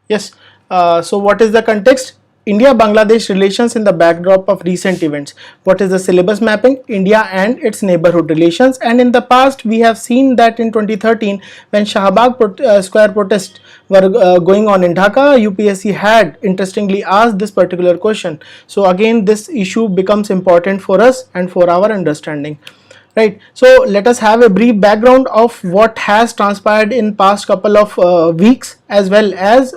Yes. So what is the context? India-Bangladesh relations in the backdrop of recent events. What is the syllabus mapping? India and its neighborhood relations. And in the past, we have seen that in 2013, when Shahbag Square protests were going on in Dhaka, UPSC had interestingly asked this particular question. So again, this issue becomes important for us and for our understanding. Right, so let us have a brief background of what has transpired in past couple of weeks as well as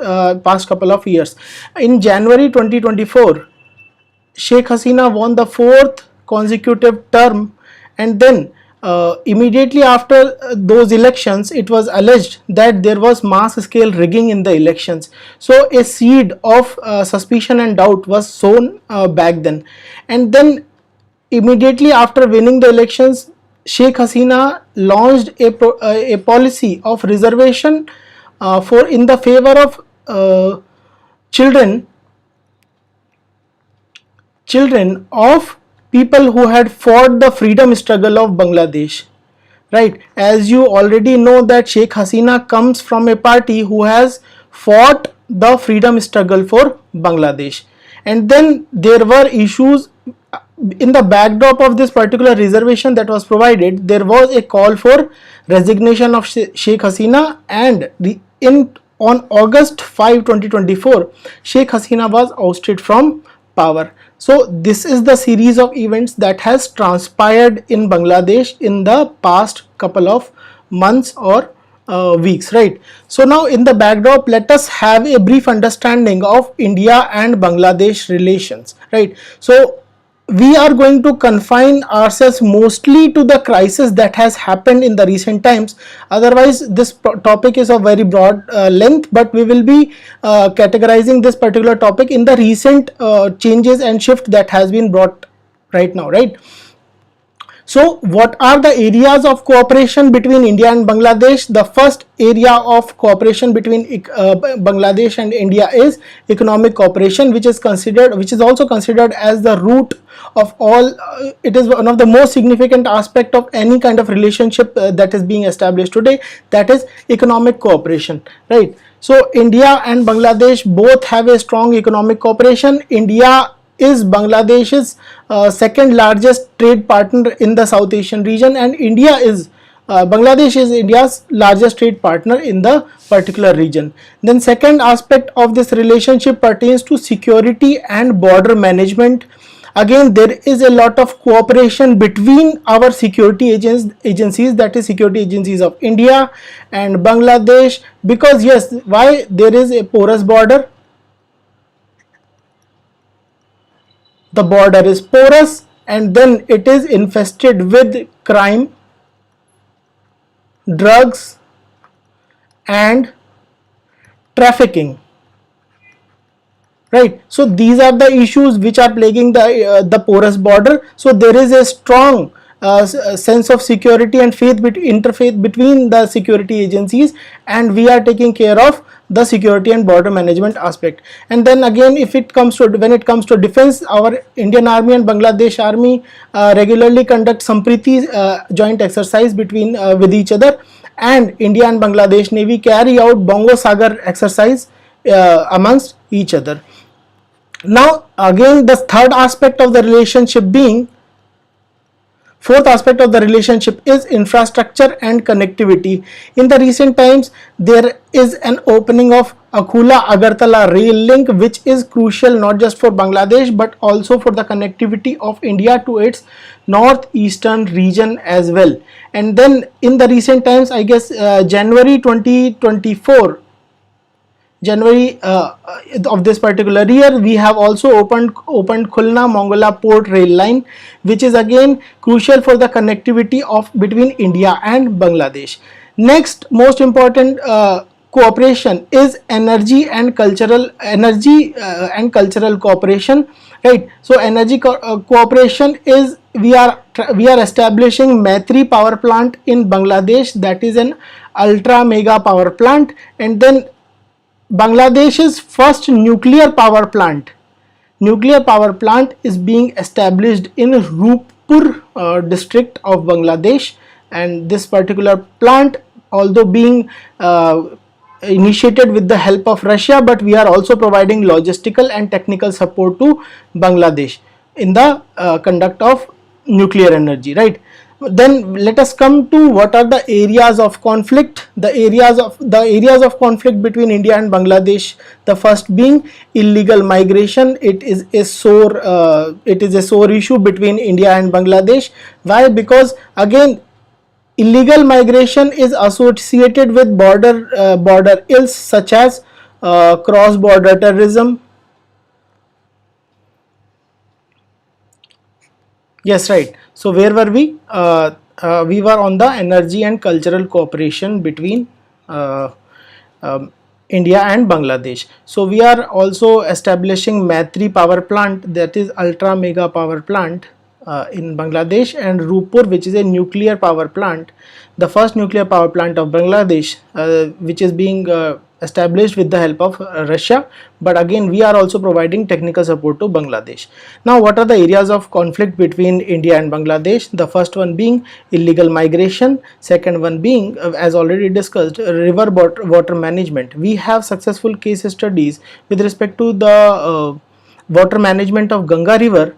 past couple of years. In January 2024, Sheikh Hasina won the fourth consecutive term, and then immediately after those elections, it was alleged that there was mass scale rigging in the elections. So a seed of suspicion and doubt was sown back then, and then immediately after winning the elections, Sheikh Hasina launched a policy of reservation for in the favor of children of people who had fought the freedom struggle of Bangladesh. Right, as you already know that Sheikh Hasina comes from a party who has fought the freedom struggle for Bangladesh, and then there were issues in the backdrop of this particular reservation that was provided. There was a call for resignation of Sheikh Hasina, and on August 5, 2024, Sheikh Hasina was ousted from power. So this is the series of events that has transpired in Bangladesh in the past couple of months or weeks, right? So now in the backdrop, let us have a brief understanding of India and Bangladesh relations, right? So we are going to confine ourselves mostly to the crisis that has happened in the recent times. Otherwise, this topic is of very broad length, but we will be categorizing this particular topic in the recent changes and shift that has been brought right now, right? So what are the areas of cooperation between India and Bangladesh? The first area of cooperation between Bangladesh and India is economic cooperation, which is also considered as the root of all. It is one of the most significant aspect of any kind of relationship that is being established today, that is economic cooperation, right? So India and Bangladesh both have a strong economic cooperation. India is Bangladesh's second largest trade partner in the South Asian region, and Bangladesh is India's largest trade partner in the particular region. Then second aspect of this relationship pertains to security and border management. Again, there is a lot of cooperation between our security agencies, that is security agencies of India and Bangladesh, because yes, why? There is a porous border. The border is porous, and then it is infested with crime, drugs and trafficking, right? So these are the issues which are plaguing the porous border. So there is a strong sense of security and interfaith between the security agencies, and we are taking care of the security and border management aspect. And then again, when it comes to defense, our Indian Army and Bangladesh Army regularly conduct Sampriti joint exercise with each other, and India and Bangladesh Navy carry out Bongo Sagar exercise amongst each other. Now again, the fourth aspect of the relationship is infrastructure and connectivity. In the recent times, there is an opening of Akola-Agartala rail link, which is crucial not just for Bangladesh but also for the connectivity of India to its northeastern region as well. And then in the recent times, I guess January 2024, of this particular year, we have also opened Khulna-Mongola Port rail line, which is again crucial for the connectivity between India and Bangladesh. Next most important cooperation is energy and cultural cooperation, right? So energy cooperation is we are establishing Maitri power plant in Bangladesh, that is an ultra mega power plant, and then Bangladesh's first nuclear power plant is being established in Rupur district of Bangladesh, and this particular plant, although being initiated with the help of Russia, but we are also providing logistical and technical support to Bangladesh in the conduct of nuclear energy, right? Then let us come to what are the areas of conflict. The areas of conflict between India and Bangladesh. The first being illegal migration. It is a sore issue between India and Bangladesh. Why? Because again, illegal migration is associated with border ills such as cross border terrorism. Yes, right. So where were we? We were on the energy and cultural cooperation between uh, India and Bangladesh. So we are also establishing Maitri power plant, that is ultra mega power plant in Bangladesh, and Rupur, which is a nuclear power plant, the first nuclear power plant of Bangladesh, which is being established with the help of Russia. But again, we are also providing technical support to Bangladesh. Now, what are the areas of conflict between India and Bangladesh? The first one being illegal migration, second one being, as already discussed, river water management. We have successful case studies with respect to the water management of Ganga river,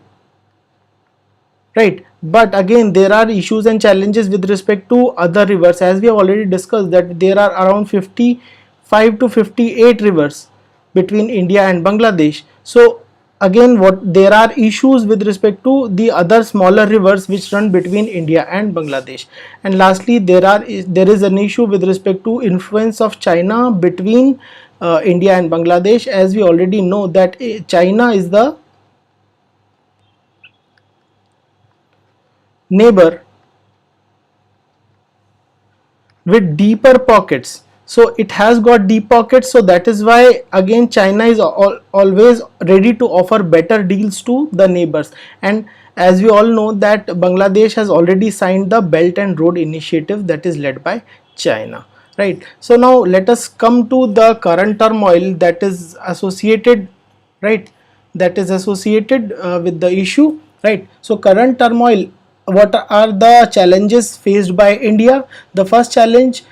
right? But again, there are issues and challenges with respect to other rivers, as we have already discussed that there are around 55 to 58 rivers between India and Bangladesh. So again, what there are issues with respect to the other smaller rivers which run between India and Bangladesh. And lastly, there is an issue with respect to influence of China between India and Bangladesh. As we already know that China is the neighbor with deeper pockets. So it has got deep pockets, so that is why again China is always ready to offer better deals to the neighbors. And as we all know that Bangladesh has already signed the Belt and Road Initiative that is led by China, right? So now let us come to the current turmoil that is associated, right, that is associated with the issue, right? So current turmoil, what are the challenges faced by India? The first challenge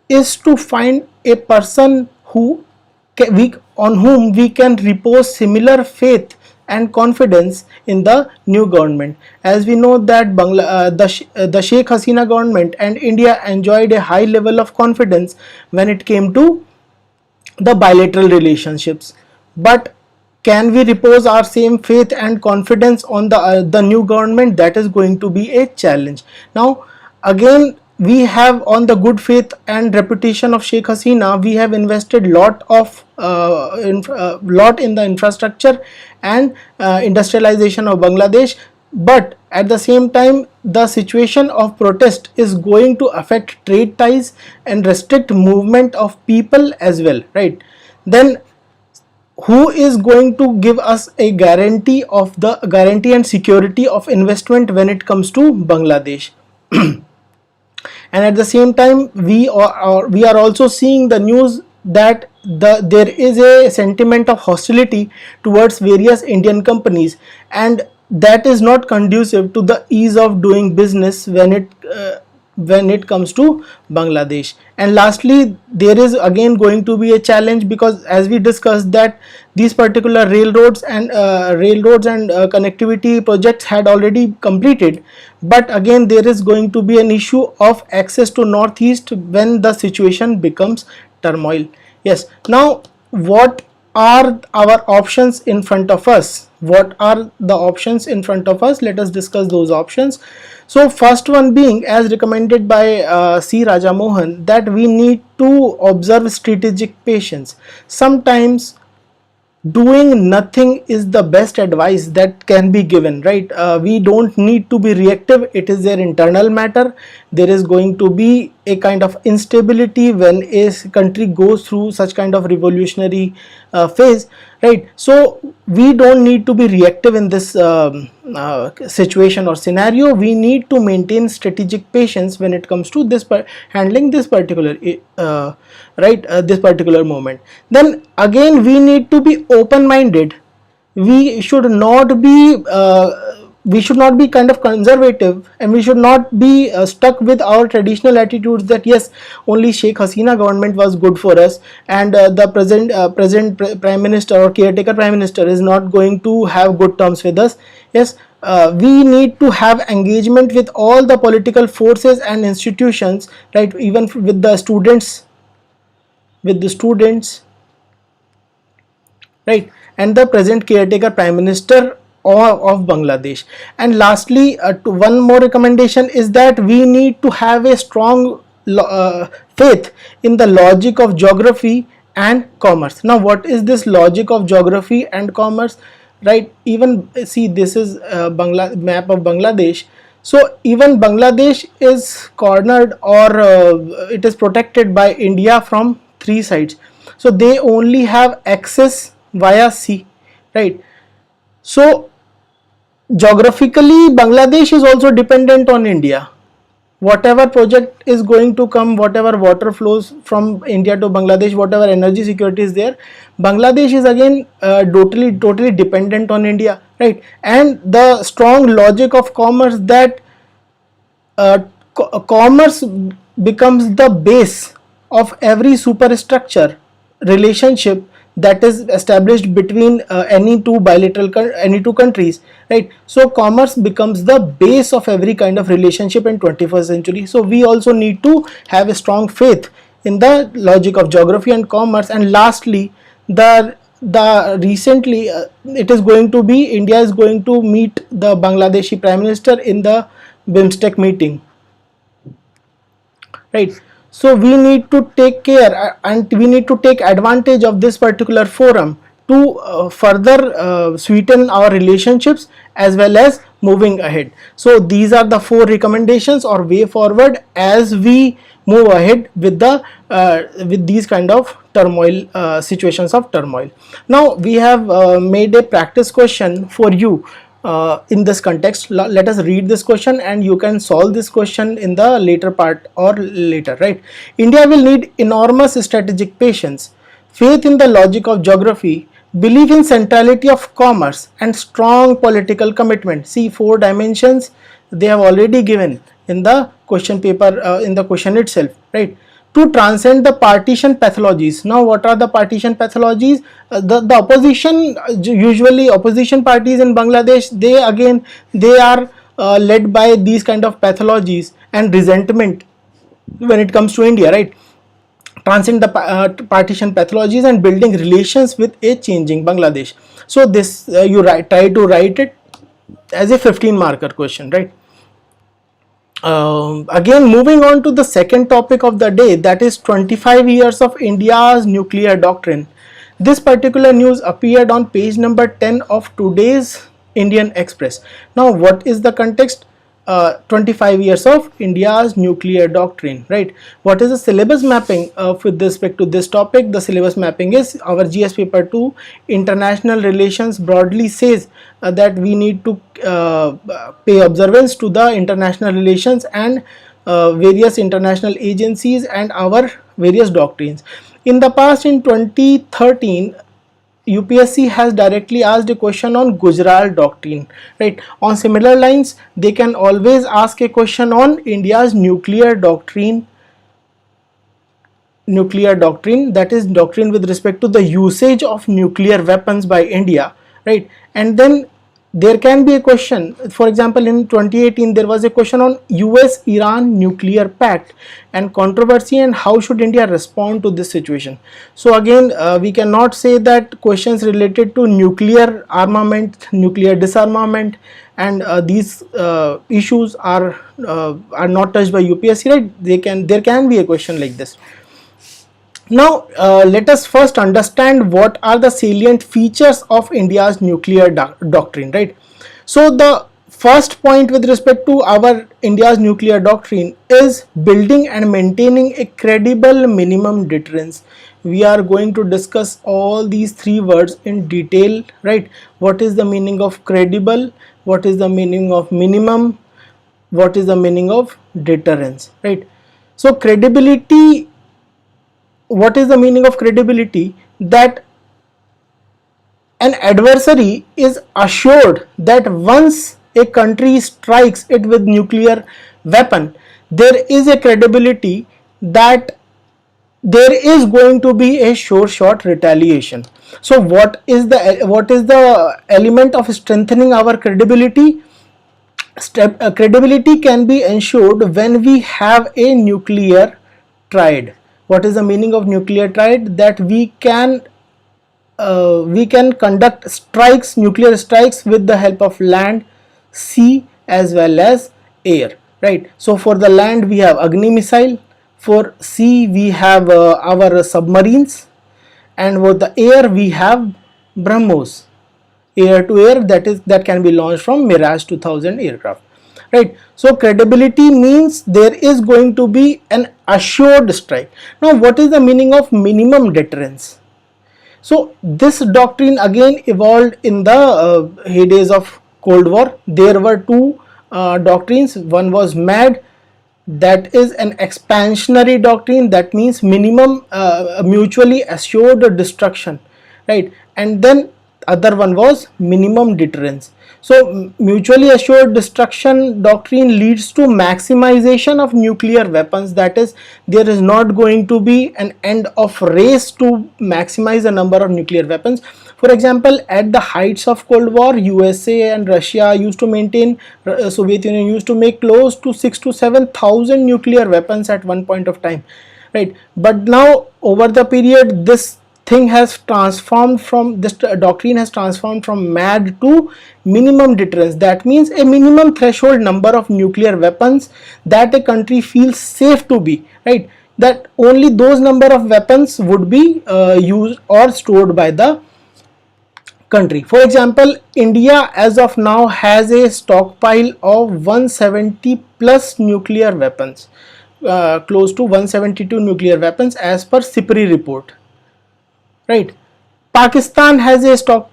is to find a person on whom we can repose similar faith and confidence in the new government. As we know that the Sheikh Hasina government and India enjoyed a high level of confidence when it came to the bilateral relationships, but can we repose our same faith and confidence on the new government? That is going to be a challenge. Now again, we have, on the good faith and reputation of Sheikh Hasina, we have invested lot in the infrastructure and industrialization of Bangladesh, but at the same time the situation of protest is going to affect trade ties and restrict movement of people as well, right? Then who is going to give us a guarantee and security of investment when it comes to Bangladesh? And at the same time, we are also seeing the news that there is a sentiment of hostility towards various Indian companies, and that is not conducive to the ease of doing business when it comes to Bangladesh. And lastly, there is again going to be a challenge, because as we discussed that these particular railroads and connectivity projects had already completed, but again there is going to be an issue of access to northeast when the situation becomes turmoil. Yes, now what are our options in front of us? What are the options in front of us? Let us discuss those options. So first one being, as recommended by C. Raja Mohan, that we need to observe strategic patience. Sometimes doing nothing is the best advice that can be given, right? We don't need to be reactive. It is their internal matter. There is going to be a kind of instability when a country goes through such kind of revolutionary phase, right? So we don't need to be reactive in this situation or scenario. We need to maintain strategic patience when it comes to handling this particular this particular moment. Then again, we need to be open minded. We should not be we should not be kind of conservative, and we should not be stuck with our traditional attitudes that yes, only Sheikh Hasina government was good for us, and the present prime minister or caretaker prime minister is not going to have good terms with us. Yes, we need to have engagement with all the political forces and institutions, right? Even with the students, right, and the present caretaker prime minister of Bangladesh. And lastly, one more recommendation is that we need to have a strong faith in the logic of geography and commerce. Now, what is this logic of geography and commerce? Right, even see, this is map of Bangladesh. So even Bangladesh is cornered, or it is protected by India from three sides. So they only have access via sea, right? So geographically, Bangladesh is also dependent on India. Whatever project is going to come, whatever water flows from India to Bangladesh, whatever energy security is there, Bangladesh is again totally dependent on India, right? And the strong logic of commerce, that commerce becomes the base of every superstructure relationship that is established between any two countries, right? So commerce becomes the base of every kind of relationship in 21st century. So we also need to have a strong faith in the logic of geography and commerce. And lastly, the recently it is going to be, India is going to meet the Bangladeshi prime minister in the BIMSTEC meeting, right? So we need to take care and we need to take advantage of this particular forum to further sweeten our relationships as well as moving ahead. So these are the 4 recommendations or way forward as we move ahead with the with these kind of turmoil, situations of turmoil. Now we have made a practice question for you. In this context, let us read this question and you can solve this question in the later part or later, right? India will need enormous strategic patience, faith in the logic of geography, belief in centrality of commerce, and strong political commitment. See, 4 dimensions they have already given in the question paper, in the question itself, right? To transcend the partition pathologies. Now what are the partition pathologies? The opposition, usually opposition parties in Bangladesh, they are led by these kind of pathologies and resentment when it comes to India, right? Transcend the partition pathologies and building relations with a changing Bangladesh. So this you try to write it as a 15 marker question, right? Again, moving on to the second topic of the day, that is 25 years of India's nuclear doctrine. This particular news appeared on page number 10 of today's Indian Express. Now what is the context? 25 years of India's nuclear doctrine, right? What is the syllabus mapping with respect to this topic? The syllabus mapping is our GS paper 2 international relations broadly says that we need to pay observance to the international relations and various international agencies and our various doctrines. In the past, in 2013, UPSC has directly asked a question on Gujarat doctrine, right? On similar lines, they can always ask a question on India's nuclear doctrine, that is doctrine with respect to the usage of nuclear weapons by India, right? And then there can be a question, for example, in 2018 there was a question on US-Iran nuclear pact and controversy and how should India respond to this situation. So again, we cannot say that questions related to nuclear armament, nuclear disarmament and these issues are not touched by UPSC, right? There can be a question like this. Now let us first understand what are the salient features of India's nuclear doctrine, right? So the first point with respect to our India's nuclear doctrine is building and maintaining a credible minimum deterrence. We are going to discuss all these 3 words in detail, right? What is the meaning of credible? What is the meaning of minimum? What is the meaning of deterrence, right? So credibility, what is the meaning of credibility? That an adversary is assured that once a country strikes it with nuclear weapon, there is a credibility that there is going to be a sure shot retaliation. So what is the element of strengthening our credibility? Credibility can be ensured when we have a nuclear triad. What is the meaning of nuclear triad? That we can conduct strikes, nuclear strikes, with the help of land, sea as well as air, right? So for the land we have Agni missile, for sea we have our submarines, and for the air we have BrahMos, air to air, that can be launched from Mirage 2000 aircraft, right? So credibility means there is going to be an assured strike. Now what is the meaning of minimum deterrence? So this doctrine again evolved in the heydays of Cold War. There were two doctrines. One was MAD, that is an expansionary doctrine, that means minimum mutually assured destruction, right? And then other one was minimum deterrence. So mutually assured destruction doctrine leads to maximization of nuclear weapons, that is, there is not going to be an end of race to maximize the number of nuclear weapons. For example, at the heights of Cold War, USA and Russia used to maintain, Soviet Union used to make close to 6 to 7,000 nuclear weapons at one point of time, right? But now over the period, this thing has transformed from, this doctrine has transformed from MAD to minimum deterrence. That means a minimum threshold number of nuclear weapons that a country feels safe to be, right? That only those number of weapons would be used or stored by the country. For example, India as of now has a stockpile of 170 plus nuclear weapons, close to 172 nuclear weapons as per SIPRI report, right? Pakistan has a stock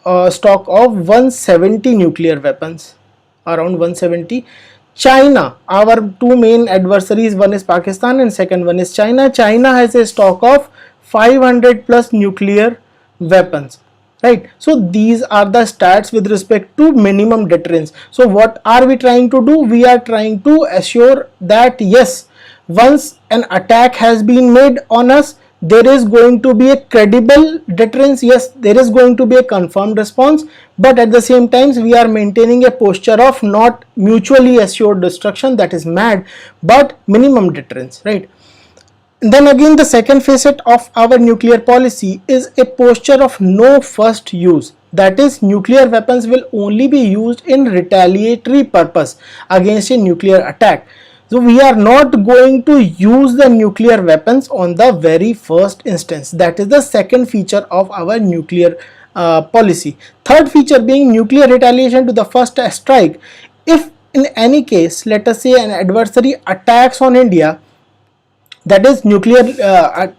of 170 nuclear weapons, around 170. China, our two main adversaries, one is Pakistan and second one is China. China has a stock of 500 plus nuclear weapons, right? So these are the stats with respect to minimum deterrence. So what are we trying to do? We are trying to assure that yes, once an attack has been made on us, there is going to be a credible deterrence. Yes, there is going to be a confirmed response, but at the same time we are maintaining a posture of not mutually assured destruction, that is MAD, but minimum deterrence, right? Then again, the second facet of our nuclear policy is a posture of no first use. That is, nuclear weapons will only be used in retaliatory purpose against a nuclear attack. So we are not going to use the nuclear weapons on the very first instance. That is the second feature of our nuclear policy. Third feature being nuclear retaliation to the first strike. If in any case, let us say an adversary attacks on India, that is nuclear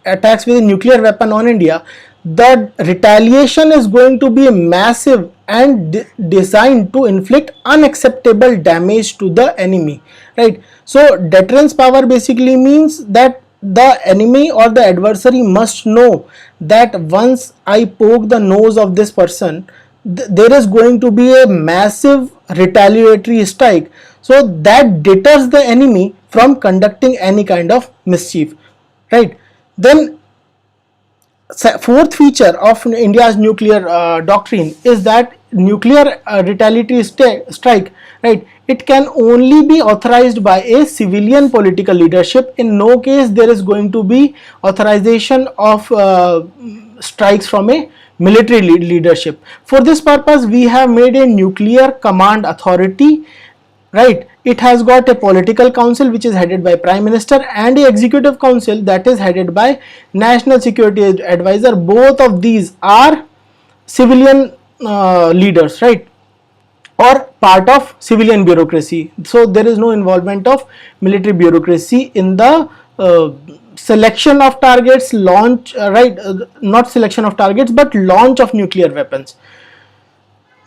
attacks with a nuclear weapon on India, the retaliation is going to be massive and designed to inflict unacceptable damage to the enemy, right? So deterrence power basically means that the enemy or the adversary must know that once I poke the nose of this person, there is going to be a massive retaliatory strike. So that deters the enemy from conducting any kind of mischief, right? Then fourth feature of India's nuclear doctrine is that nuclear retaliatory strike, right, it can only be authorized by a civilian political leadership. In no case there is going to be authorization of strikes from a military leadership. For this purpose, we have made a nuclear command authority, right? It has got a political council which is headed by Prime Minister and a executive council that is headed by National Security Advisor. Both of these are civilian leaders, right, or part of civilian bureaucracy. So there is no involvement of military bureaucracy in the selection of targets, launch, right, not selection of targets but launch of nuclear weapons.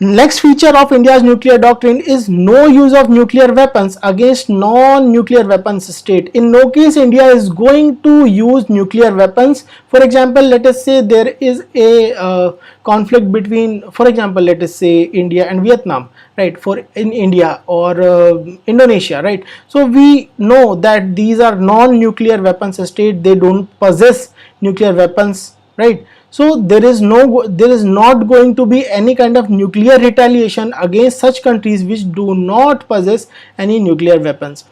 Next feature of India's nuclear doctrine is no use of nuclear weapons against non-nuclear weapons state. In no case India is going to use nuclear weapons. For example, let us say there is a conflict between, for example, let us say India and Vietnam, right? For in India or Indonesia, right? So we know that these are non-nuclear weapons state. They don't possess nuclear weapons, right? So there is not going to be any kind of nuclear retaliation against such countries which do not possess any nuclear weapons.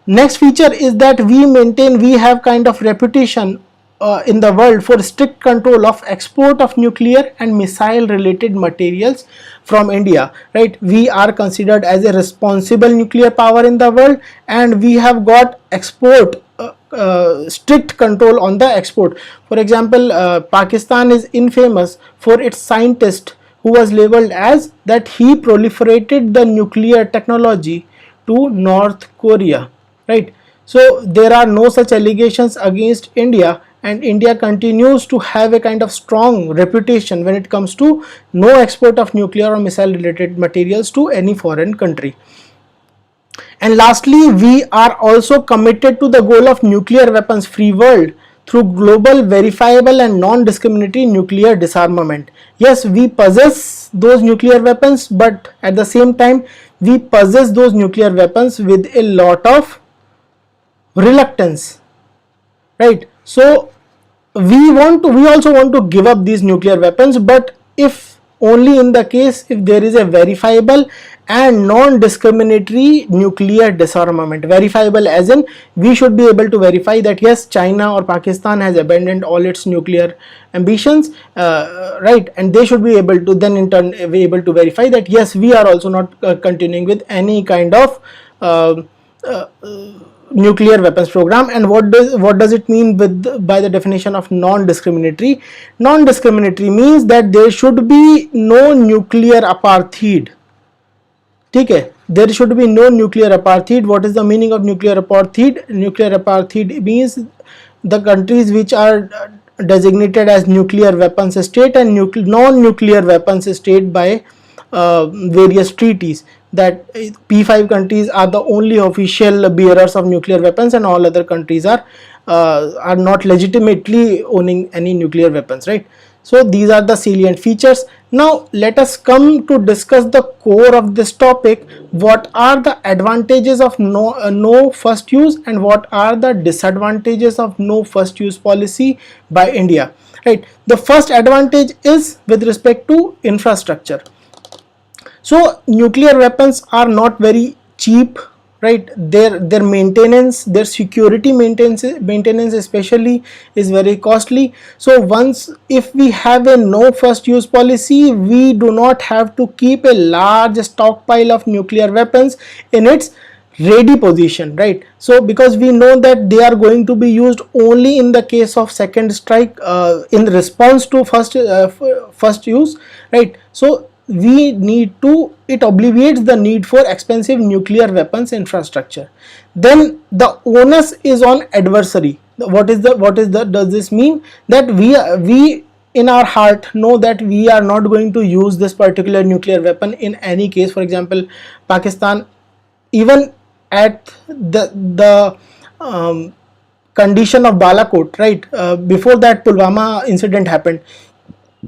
Next feature is that we have kind of reputation in the world for strict control of export of nuclear and missile related materials from India, right? We are considered as a responsible nuclear power in the world, and we have got export strict control on the export. For example, Pakistan is infamous for its scientist who was labeled as that he proliferated the nuclear technology to North Korea, right? So there are no such allegations against India, and India continues to have a kind of strong reputation when it comes to no export of nuclear or missile related materials to any foreign country. And lastly, we are also committed to the goal of nuclear weapons free world through global, verifiable and non-discriminatory nuclear disarmament. Yes, we possess those nuclear weapons, but at the same time we possess those nuclear weapons with a lot of reluctance, right? So we also want to give up these nuclear weapons, but if only in the case if there is a verifiable and non-discriminatory nuclear disarmament. Verifiable as in we should be able to verify that yes, China or Pakistan has abandoned all its nuclear ambitions, right? And they should be able to then in turn be able to verify that yes, we are also not continuing with any kind of nuclear weapons program. And what does it mean by the definition of non-discriminatory? Non-discriminatory means that there should be no nuclear apartheid. Okay, there should be no nuclear apartheid. What is the meaning of nuclear apartheid? Nuclear apartheid means the countries which are designated as nuclear weapons state and non-nuclear weapons state by various treaties, that P5 countries are the only official bearers of nuclear weapons and all other countries are not legitimately owning any nuclear weapons, right? So these are the salient features. Now let us come to discuss the core of this topic. What are the advantages of no first use and what are the disadvantages of no first use policy by India, right? The first advantage is with respect to infrastructure. So nuclear weapons are not very cheap, right? Their maintenance, their security maintenance especially is very costly. So once if we have a no first use policy, we do not have to keep a large stockpile of nuclear weapons in its ready position, right? So because we know that they are going to be used only in the case of second strike in response to first use, right? So we need to, it obviates the need for expensive nuclear weapons infrastructure. Then the onus is on adversary. Does this mean that we in our heart know that we are not going to use this particular nuclear weapon in any case? For example, Pakistan, even at the condition of Balakot, right, before that Pulwama incident happened,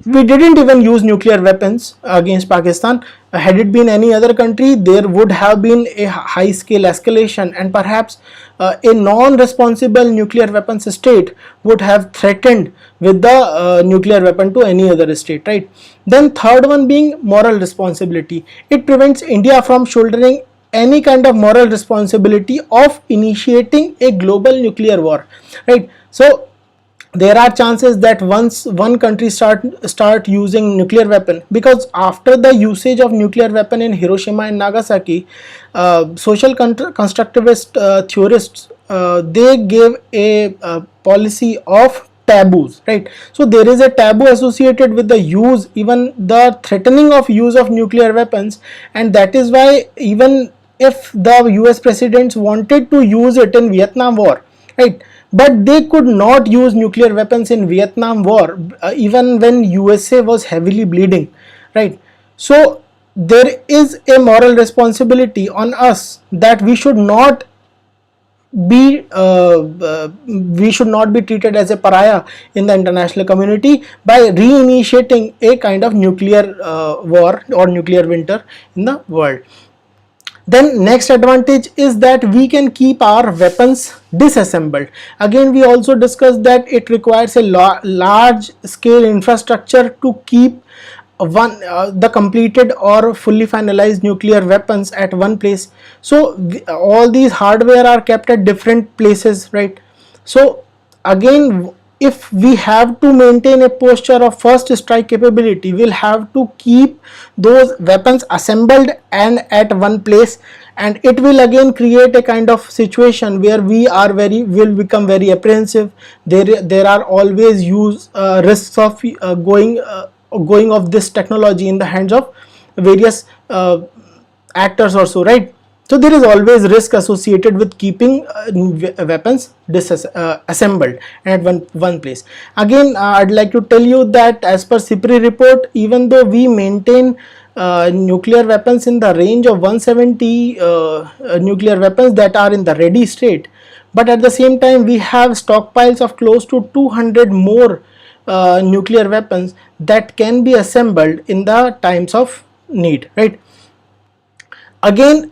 we didn't even use nuclear weapons against Pakistan. Had it been any other country, there would have been a high scale escalation, and perhaps a non-responsible nuclear weapons state would have threatened with the nuclear weapon to any other state, right? Then third one being moral responsibility. It prevents India from shouldering any kind of moral responsibility of initiating a global nuclear war, right? So there are chances that once one country start using nuclear weapon, because after the usage of nuclear weapon in Hiroshima and Nagasaki, social constructivist theorists they gave a policy of taboos, right? So there is a taboo associated with the use, even the threatening of use of nuclear weapons, and that is why even if the US presidents wanted to use it in Vietnam War, right, but they could not use nuclear weapons in Vietnam War even when USA was heavily bleeding, right? So there is a moral responsibility on us that we should not be treated as a pariah in the international community by reinitiating a kind of nuclear war or nuclear winter in the world. Then next advantage is that we can keep our weapons disassembled. Again, we also discussed that it requires a large scale infrastructure to keep the completed or fully finalized nuclear weapons at one place. So all these hardware are kept at different places, right? So again, if we have to maintain a posture of first strike capability, we'll have to keep those weapons assembled and at one place, and it will again create a kind of situation where will become very apprehensive. There are always risks of going of this technology in the hands of various actors or so, right? So there is always risk associated with keeping weapons assembled at one place. Again, I'd like to tell you that as per CIPRI report, even though we maintain nuclear weapons in the range of 170 nuclear weapons that are in the ready state, but at the same time we have stockpiles of close to 200 more nuclear weapons that can be assembled in the times of need, right? Again,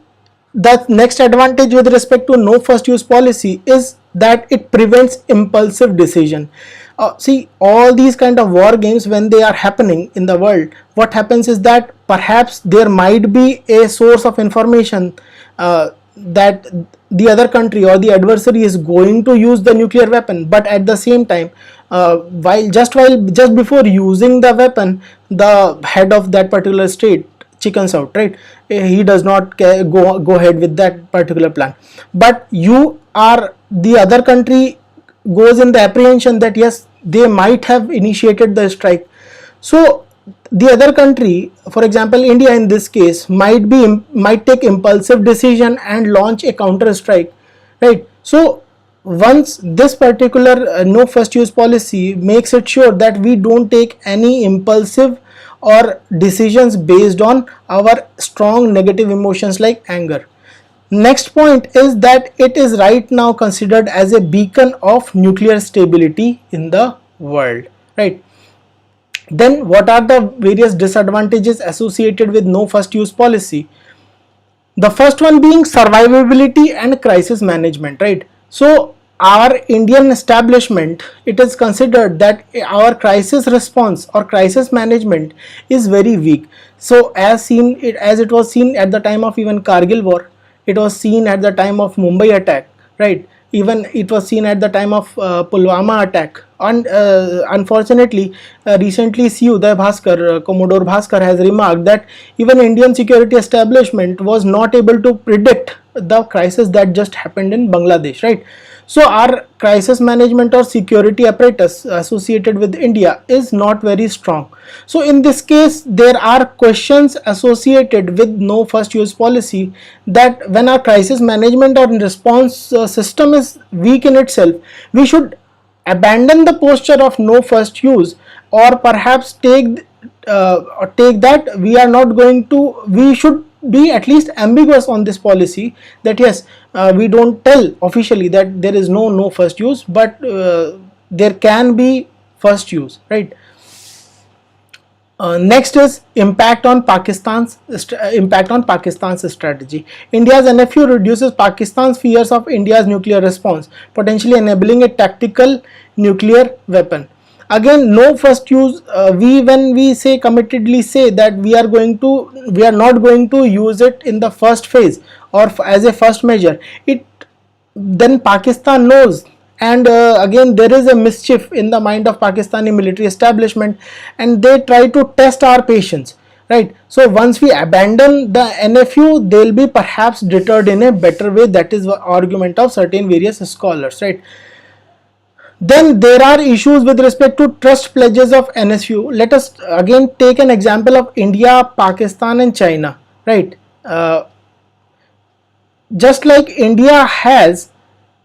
the next advantage with respect to no first use policy is that it prevents impulsive decision. See, all these kind of war games, when they are happening in the world, what happens is that perhaps there might be a source of information that the other country or the adversary is going to use the nuclear weapon, but at the same time, just before using the weapon, the head of that particular state chickens out, right? He does not go ahead with that particular plan, but the other country goes in the apprehension that yes, they might have initiated the strike. So the other country, for example India in this case, might take impulsive decision and launch a counter strike, right? So once this particular no first use policy makes it sure that we don't take any impulsive or decisions based on our strong negative emotions like anger. Next point is that it is right now considered as a beacon of nuclear stability in the world, right? Then what are the various disadvantages associated with no first use policy? The first one being survivability and crisis management, right? So our Indian establishment, it is considered that our crisis response or crisis management is very weak. So as it was seen at the time of even Kargil war, it was seen at the time of Mumbai attack, right? Even it was seen at the time of Pulwama attack. And unfortunately, recently Uday Bhaskar, Commodore Bhaskar has remarked that even Indian security establishment was not able to predict the crisis that just happened in Bangladesh, right? So our crisis management or security apparatus associated with India is not very strong. So in this case, there are questions associated with no first use policy, that when our crisis management or response system is weak in itself, we should abandon the posture of no first use, or perhaps take that we should be at least ambiguous on this policy, that yes, we don't tell officially that there is no first use, but there can be first use, right? Next is impact on Pakistan's strategy. India's NFU reduces Pakistan's fears of India's nuclear response, potentially enabling a tactical nuclear weapon. Again, no first use. When we say committedly say that we are not going to use it in the first phase or as a first measure, then Pakistan knows, and again there is a mischief in the mind of Pakistani military establishment, and they try to test our patience, right? So once we abandon the NFU, they'll be perhaps deterred in a better way. That is the argument of certain various scholars, right? Then there are issues with respect to trust pledges of NSU. Let us again take an example of India, Pakistan and China, right? Just like India has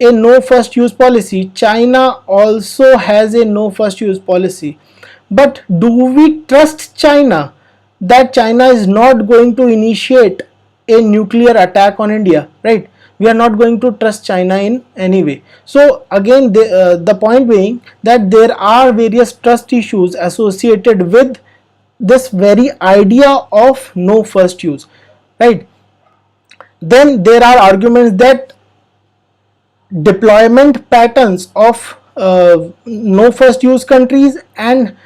a no first use policy, China also has a no first use policy. But do we trust China that China is not going to initiate a nuclear attack on India, right? We are not going to trust China in any way. So again, the point being that there are various trust issues associated with this very idea of no first use, right? Then there are arguments that deployment patterns of no first use countries and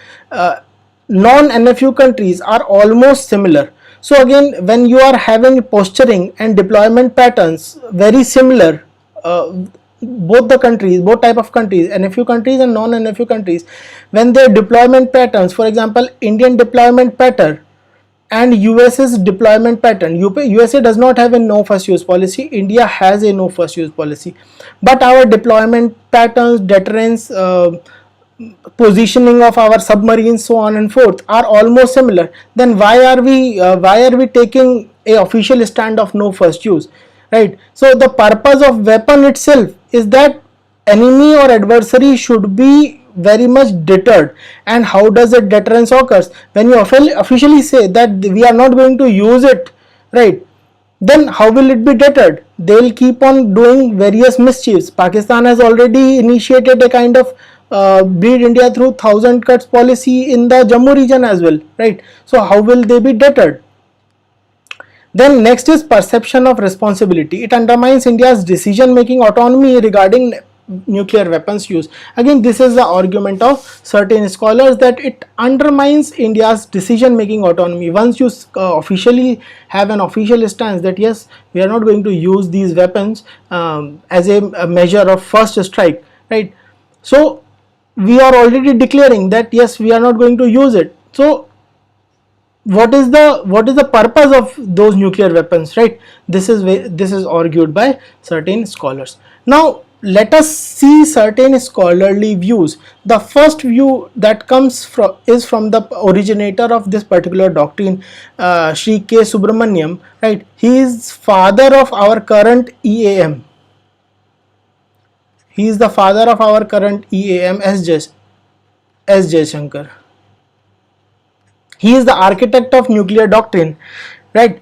non-NFU countries are almost similar. So again, when you are having posturing and deployment patterns very similar, both the countries, both type of countries, NFU countries and non-NFU countries, when their deployment patterns, for example, Indian deployment pattern and US's deployment pattern. USA does not have a no first use policy. India has a no first use policy, but our deployment patterns, deterrence, positioning of our submarines, so on and forth, are almost similar. Then why are we taking a official stand of no first use, right? So the purpose of weapon itself is that enemy or adversary should be very much deterred. And how does a deterrence occurs? When you officially say that we are not going to use it, right, then how will it be deterred? They will keep on doing various mischiefs. Pakistan has already initiated a kind of bleed India through 1000 cuts policy in the Jammu region as well, right? So how will they be deterred? Then next is perception of responsibility. It undermines India's decision making autonomy regarding nuclear weapons use. Again, this is the argument of certain scholars that it undermines India's decision making autonomy. Once you officially have an official stance that yes, we are not going to use these weapons as a measure of first strike, right? So we are already declaring that yes, we are not going to use it. So what is the purpose of those nuclear weapons, right? This is argued by certain scholars. Now let us see certain scholarly views. The first view that comes from is from the originator of this particular doctrine, Sri K. Subramaniam, right? He is father of our current EAM. He is the father of our current EAM, S. Jaishankar. He is the architect of nuclear doctrine, right?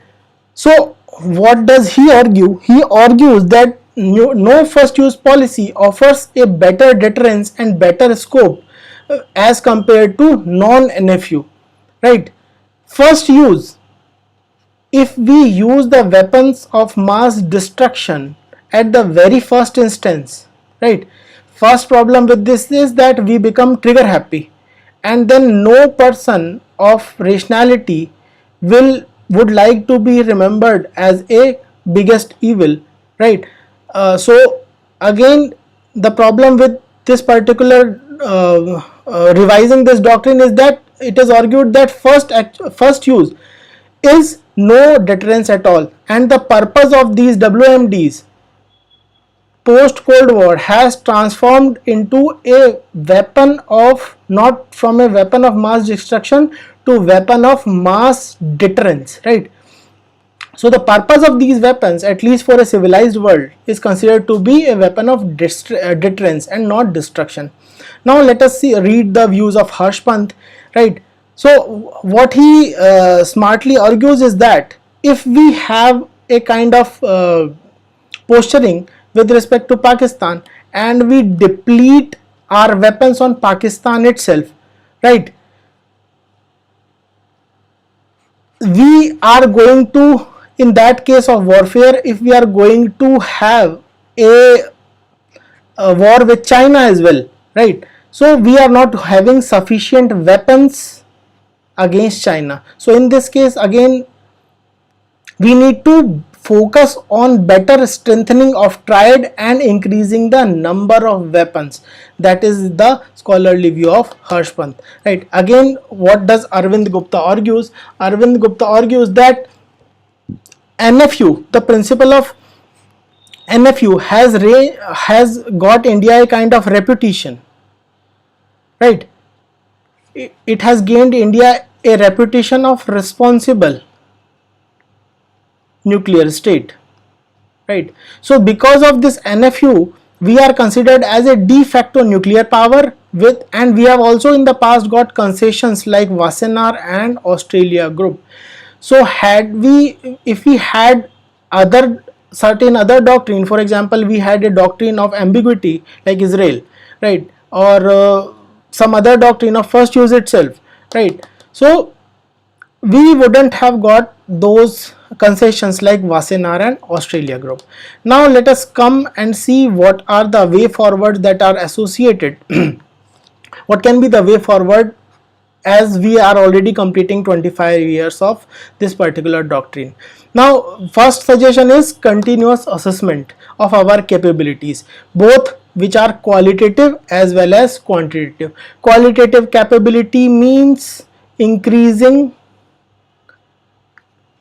So what does he argue? He argues that no first use policy offers a better deterrence and better scope as compared to non-NFU, right? First use, if we use the weapons of mass destruction at the very first instance, right? First problem with this is that we become trigger happy, and then no person of rationality would like to be remembered as a biggest evil, right? So again, the problem with this particular revising this doctrine is that it is argued that first use is no deterrence at all, and the purpose of these WMDs post Cold War has transformed into a weapon of, not from a weapon of mass destruction to weapon of mass deterrence, right? So the purpose of these weapons, at least for a civilized world, is considered to be a weapon of deterrence and not destruction. Now let us read the views of Harappan, right? So what he smartly argues is that if we have a kind of posturing with respect to Pakistan and we deplete our weapons on Pakistan itself, right, we are going to, in that case of warfare, if we are going to have a war with China as well, right, so we are not having sufficient weapons against China. So in this case again, we need to focus on better strengthening of triad and increasing the number of weapons. That is the scholarly view of Harappan, right? Again, what does Arvind Gupta argues? Arvind Gupta argues that NFU, the principle of NFU has got India a kind of reputation, right? It has gained India a reputation of responsible nuclear state, right? So because of this NFU, we are considered as a de facto nuclear power, with, and we have also in the past got concessions like Wassenaar and Australia group. So had we, if we had other certain other doctrine, for example we had a doctrine of ambiguity like Israel, right, or some other doctrine of first use itself, right, so we wouldn't have got those concessions like Wassenaar and Australia group. Now let us come and see what are the way forward that are associated. What can be the way forward, as we are already completing 25 years of this particular doctrine. Now first suggestion is continuous assessment of our capabilities, both which are qualitative as well as quantitative. Qualitative capability means increasing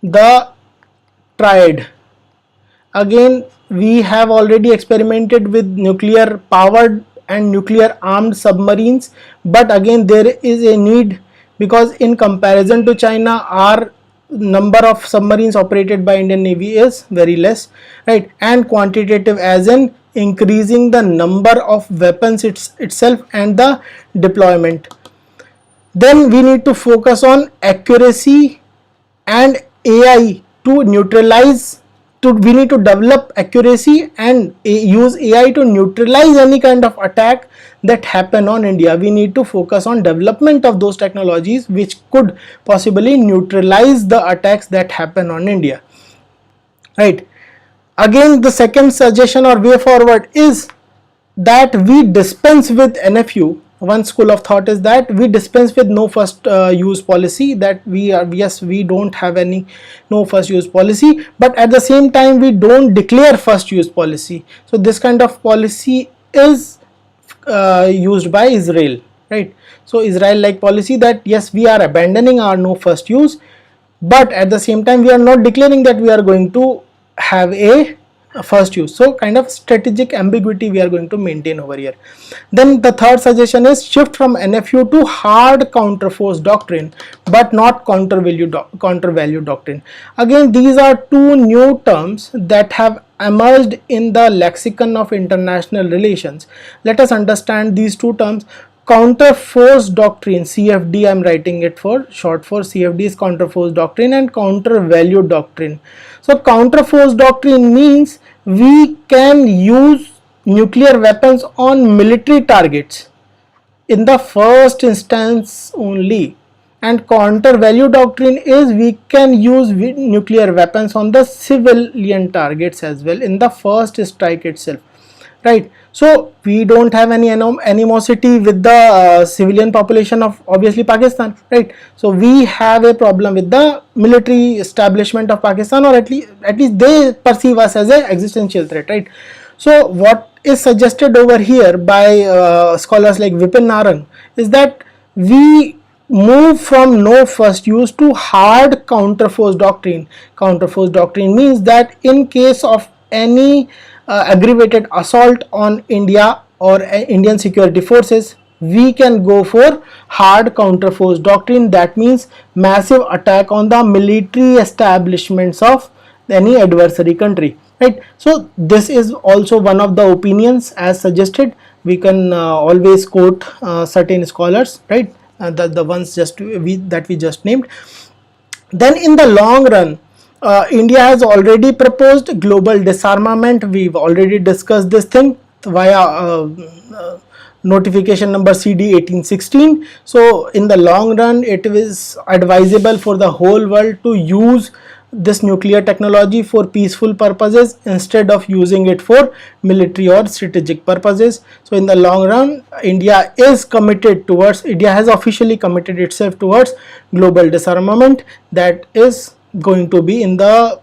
the triad. Again, we have already experimented with nuclear powered and nuclear armed submarines, but again there is a need, because in comparison to China our number of submarines operated by Indian Navy is very less, right, and quantitative as in increasing the number of weapons itself and the deployment. Then we need to focus on accuracy and AI to neutralize, we need to develop accuracy and use AI to neutralize any kind of attack that happen on India. We need to focus on development of those technologies which could possibly neutralize the attacks that happen on India, right. Again, the second suggestion or way forward is that we dispense with NFU. One school of thought is that we dispense with no first use policy, that we are, yes, we don't have any no first use policy, but at the same time we don't declare first use policy. So this kind of policy is used by Israel, right. So Israel like policy that yes, we are abandoning our no first use, but at the same time we are not declaring that we are going to have a first use. So kind of strategic ambiguity we are going to maintain over here. Then the third suggestion is shift from NFU to hard counterforce doctrine, but not counter value doctrine. Again, these are two new terms that have emerged in the lexicon of international relations. Let us understand these two terms. Counterforce doctrine, CFD, I am writing it for short for CFD, is counterforce doctrine, and counter value doctrine. So counterforce doctrine means we can use nuclear weapons on military targets in the first instance only, and counter value doctrine is we can use nuclear weapons on the civilian targets as well in the first strike itself, right. So we don't have any animosity with the civilian population of obviously Pakistan, right. So we have a problem with the military establishment of Pakistan, or at least they perceive us as an existential threat, right. So what is suggested over here by scholars like Vipin Narang is that we move from no first use to hard counterforce doctrine. Counterforce doctrine means that in case of any aggravated assault on India or Indian security forces, we can go for hard counterforce doctrine. That means massive attack on the military establishments of any adversary country, right. So this is also one of the opinions as suggested. We can always quote certain scholars, right, the ones that we just named. Then in the long run, India has already proposed global disarmament. We've already discussed this thing via notification number CD 1816. So in the long run, it is advisable for the whole world to use this nuclear technology for peaceful purposes instead of using it for military or strategic purposes. So in the long run, India has officially committed itself towards global disarmament that is going to be in the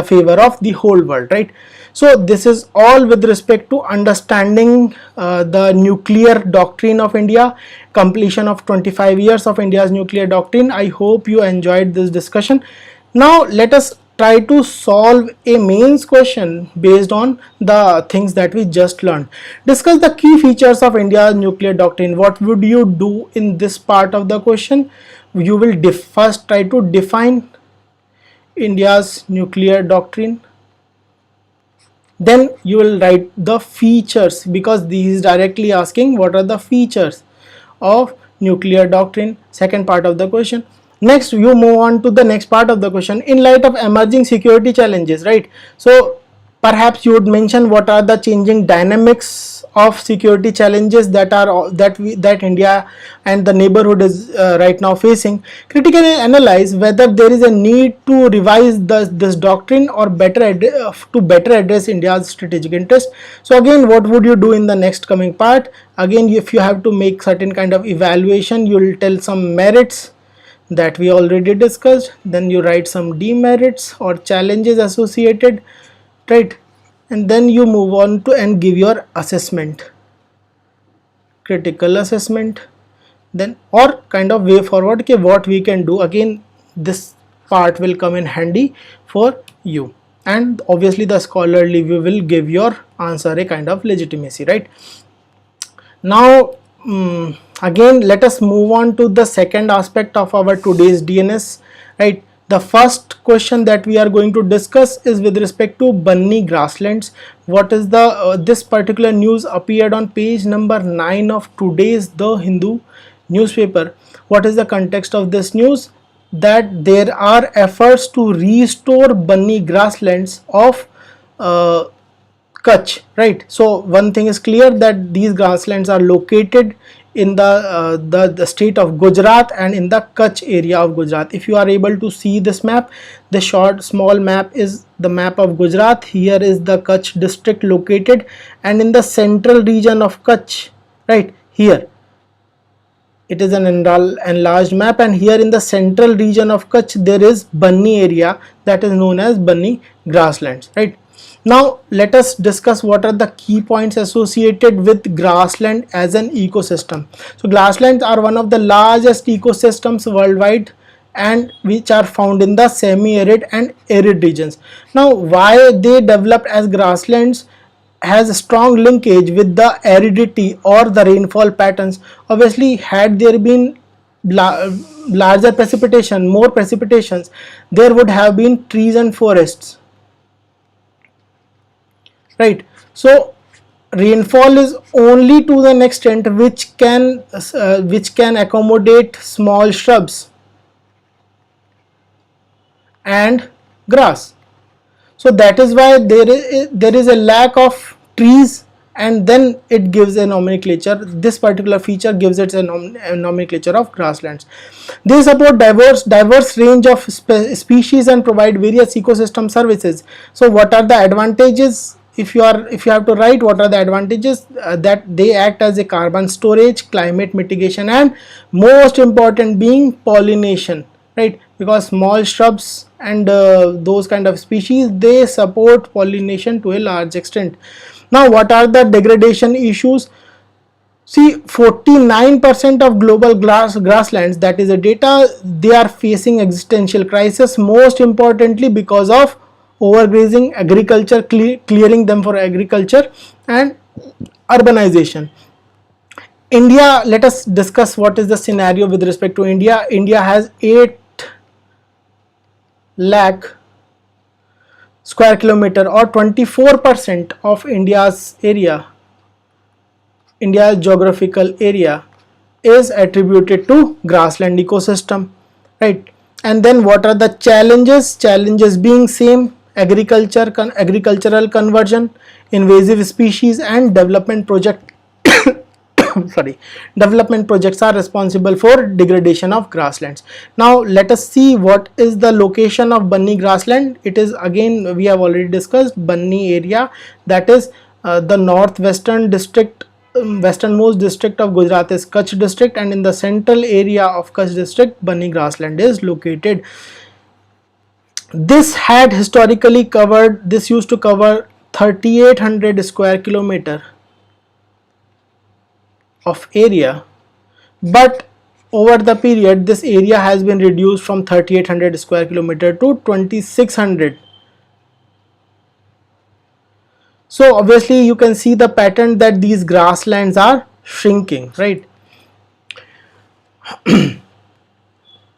favor of the whole world, right. So this is all with respect to understanding the nuclear doctrine of India, completion of 25 years of India's nuclear doctrine. I hope you enjoyed this discussion. Now let us try to solve a mains question based on the things that we just learned. Discuss the key features of India's nuclear doctrine. What would you do in this part of the question? You will first try to define India's nuclear doctrine. Then you will write the features, because this is directly asking what are the features of nuclear doctrine, second part of the question. Next you move on to the next part of the question. In light of emerging security challenges, right? So perhaps you would mention what are the changing dynamics of security challenges that India and the neighborhood is right now facing. Critically analyze whether there is a need to revise this doctrine or to better address India's strategic interest. So again, what would you do in the next coming part? Again, if you have to make certain kind of evaluation, you will tell some merits that we already discussed, then you write some demerits or challenges associated, right? And then you move on to and give your assessment, critical assessment, then or kind of way forward, okay, what we can do. Again, this part will come in handy for you, and obviously the scholarly view will give your answer a kind of legitimacy, right? Now again, let us move on to the second aspect of our today's DNS, right? The first question that we are going to discuss is with respect to Banni grasslands. What is the this particular news appeared on page number 9 of today's The Hindu newspaper. What is the context of this news? That there are efforts to restore Banni grasslands of Kutch, right? So one thing is clear, that these grasslands are located in the state of Gujarat and in the Kutch area of Gujarat. If you are able to see this map, the small map is the map of Gujarat. Here is the Kutch district located, and in the central region of Kutch, right here, it is an enlarged map, and here in the central region of Kutch there is Banni area, that is known as Banni grasslands, right? Now let us discuss what are the key points associated with grassland as an ecosystem. So grasslands are one of the largest ecosystems worldwide, and which are found in the semi-arid and arid regions. Now why they developed as grasslands has a strong linkage with the aridity or the rainfall patterns. Obviously, had there been larger precipitation, more precipitations, there would have been trees and forests, right? So rainfall is only to an extent which can accommodate small shrubs and grass. So that is why there is a lack of trees, and then it gives a nomenclature. This particular feature gives it a nomenclature of grasslands. They support diverse range of species and provide various ecosystem services. So what are the advantages? If you have to write what are the advantages, that they act as a carbon storage, climate mitigation, and most important being pollination, right? Because small shrubs and those kind of species, they support pollination to a large extent. Now what are the degradation issues? See, 49% of global grasslands, that is the data, they are facing existential crisis, most importantly because of overgrazing, agriculture, clearing them for agriculture, and urbanization. India, let us discuss what is the scenario with respect to India. India has 8 lakh square kilometer, or 24% of India's area. India's geographical area is attributed to grassland ecosystem, right? And then what are the challenges? Challenges being same: agricultural conversion, invasive species, and development project development projects are responsible for degradation of grasslands. Now let us see what is the location of Banni grassland. It is, again, we have already discussed Banni area, that is the northwestern district, westernmost district of Gujarat is Kutch district, and in the central area of Kutch district Banni grassland is located. This had historically covered, this used to cover 3800 square kilometer of area, but over the period this area has been reduced from 3800 square kilometer to 2600. So obviously you can see the pattern that these grasslands are shrinking, right?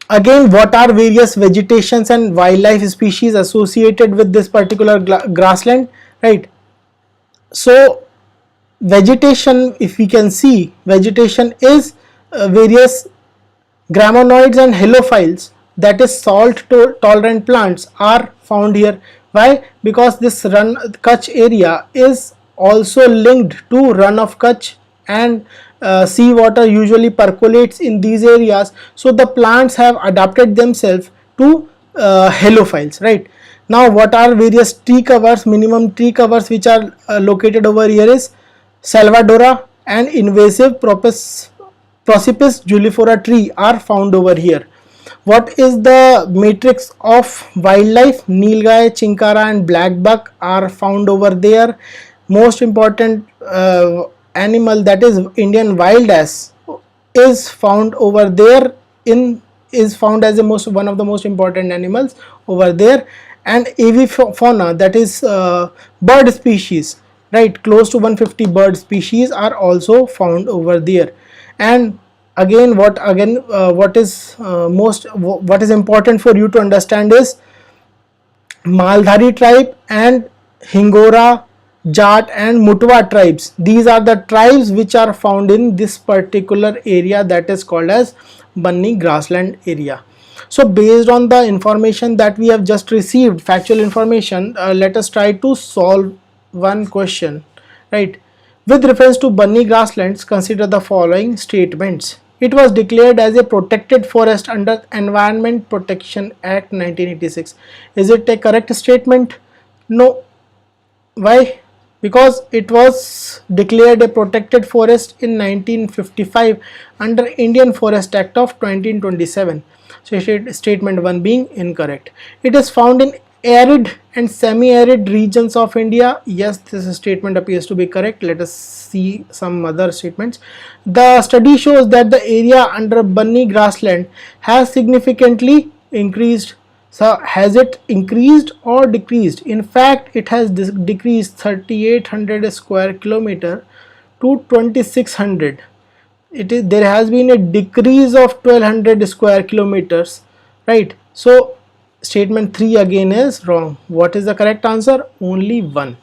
Again, what are various vegetations and wildlife species associated with this particular grassland, right? So vegetation, if we can see, vegetation is various gramonoids and halophiles, that is salt tolerant plants, are found here. Why? Because this run Kutch area is also linked to run of Kutch, and sea water usually percolates in these areas, so the plants have adapted themselves to halophiles, right? Now what are various tree covers, minimum tree covers which are located over here is Salvadora and invasive Prosopis juliflora tree are found over here. What is the matrix of wildlife? Nilgai, chinkara and black buck are found over there. Most important animal, that is Indian wild ass, is found over there, is found as one of the most important animals over there. And avifauna, that is bird species, right? Close to 150 bird species are also found over there. And again, what is important for you to understand is Maldhari tribe and Hingora, Jat and Mutwa tribes. These are the tribes which are found in this particular area, that is called as Banni grassland area. So based on the information that we have just received, factual information, let us try to solve one question, right? With reference to Banni grasslands, consider the following statements. It was declared as a protected forest under Environment Protection Act 1986. Is it a correct statement? No. Why? Because it was declared a protected forest in 1955 under Indian Forest Act of 1927. So statement 1 being incorrect. It is found in arid and semi-arid regions of India. Yes, this statement appears to be correct. Let us see some other statements. The study shows that the area under Banni grassland has significantly increased. So has it increased or decreased? In fact, it has decreased 3800 square kilometer to 2600. There has been a decrease of 1200 square kilometers, right? So statement 3 again is wrong. What is the correct answer? Only 1.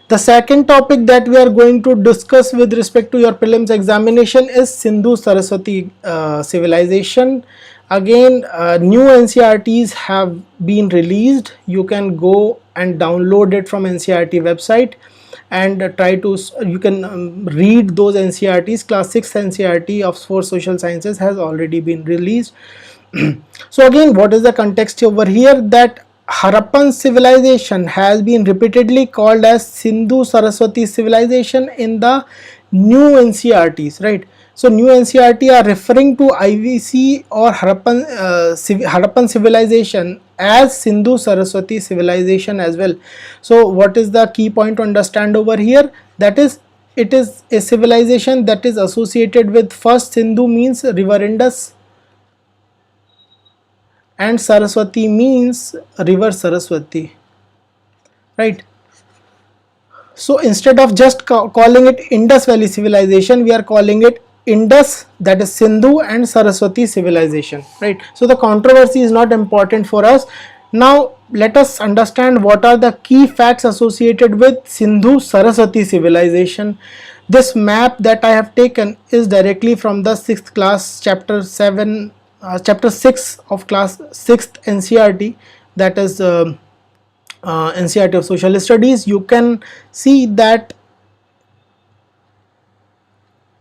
The second topic that we are going to discuss with respect to your prelims examination is Sindhu-Sarasvati civilization. Again, new NCERTs have been released. You can go and download it from NCERT website and you can read those NCERTs. Class 6 NCERT of for social sciences has already been released. So again, what is the context over here? That Harappan civilization has been repeatedly called as Sindhu-Sarasvati civilization in the new NCERTs, right? So new NCERT are referring to IVC or Harappan civilization as Sindhu-Sarasvati civilization as well. So what is the key point to understand over here? That is, it is a civilization that is associated with, first, Sindhu means river Indus, and Saraswati means river Saraswati, right? So instead of just calling it Indus Valley civilization, we are calling it Indus, that is Sindhu, and Saraswati civilization, right? So the controversy is not important for us. Now let us understand what are the key facts associated with Sindhu-Sarasvati civilization. This map that I have taken is directly from the 6th class chapter 6 of class 6th NCERT, that is NCERT of Social Studies. You can see that.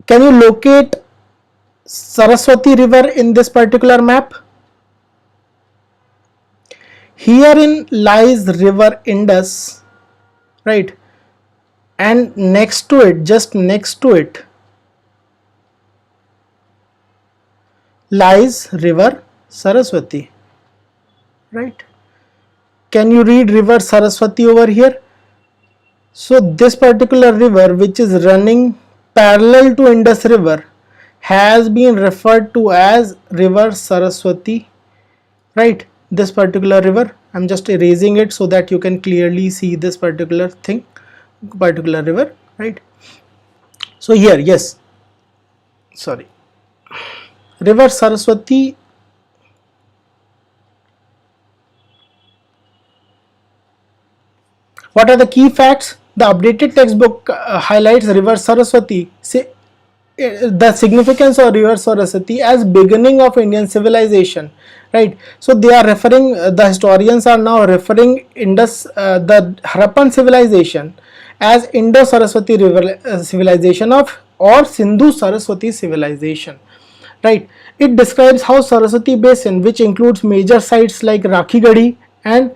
Can you locate Saraswati river in this particular map? Herein lies river Indus, right? And next to it, just next to it, lies river Saraswati, right? Can you read river Saraswati over here? So this particular river, which is running parallel to Indus river, has been referred to as river Saraswati, right? This particular river, I'm just erasing it so that you can clearly see this particular river, right? So here, yes, sorry, river Saraswati What are the key facts? The updated textbook highlights river Saraswati, the significance of river Saraswati as beginning of Indian civilization, right? So they are referring, the historians are now referring the Harappan civilization as Indo-Saraswati river civilization or Sindhu-Sarasvati civilization, right? It describes how Saraswati basin, which includes major sites like Rakhigadi and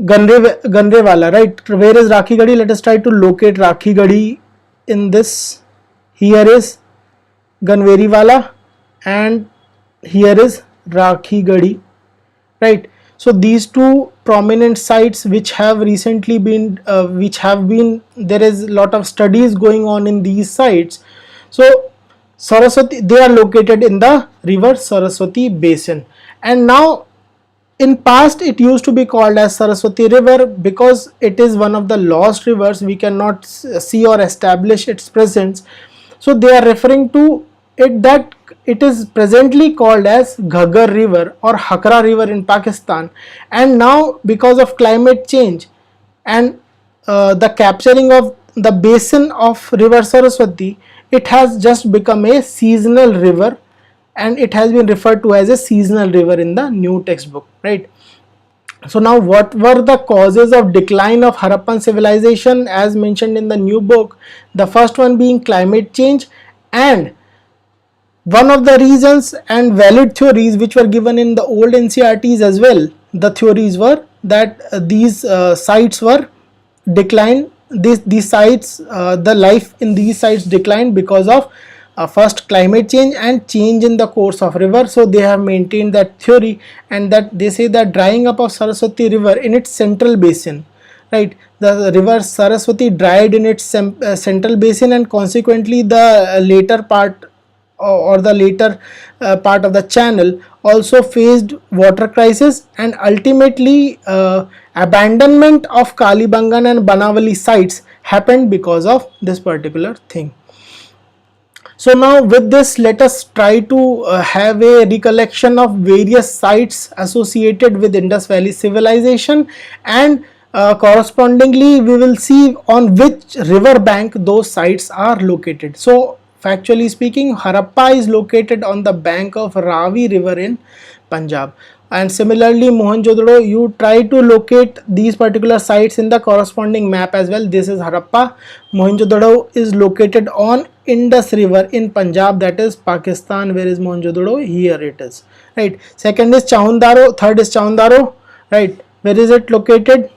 Ganrewala, right? Where is Rakhigadi? Let us try to locate Rakhigadi in this. Here is Ganveriwala and here is Rakhigadi, right? So these two prominent sites which have recently been, there is a lot of studies going on in these sites. So Saraswati, they are located in the river Saraswati basin, and now in past it used to be called as Saraswati river because it is one of the lost rivers. We cannot see or establish its presence. So they are referring to it that it is presently called as Ghaggar river or Hakra river in Pakistan, and now because of climate change and the capturing of the basin of river Saraswati, it has just become a seasonal river and it has been referred to as a seasonal river in the new textbook, right? So now what were the causes of decline of Harappan civilization as mentioned in the new book? The first one being climate change, and one of the reasons and valid theories which were given in the old NCRTs as well, the theories were that these sites were declined, these sites, the life in these sites declined because of first climate change and change in the course of river. So they have maintained that theory, and that they say that drying up of Saraswati river in its central basin, right? The river Saraswati dried in its central basin, and consequently the later part or the later part of the channel also faced water crisis, and ultimately abandonment of Kalibangan and Banavali sites happened because of this particular thing. So now with this, let us try to have a recollection of various sites associated with Indus Valley civilization, and correspondingly we will see on which river bank those sites are located. So factually speaking, Harappa is located on the bank of Ravi river in Punjab, and similarly Mohenjo-daro, you try to locate these particular sites in the corresponding map as well. This is Harappa. Mohenjo-daro is located on Indus river in Punjab, that is Pakistan. Where is Mohenjo-daro? Here it is, right? Second is Chaundaro, third is Chaundaro, right? Where is it located?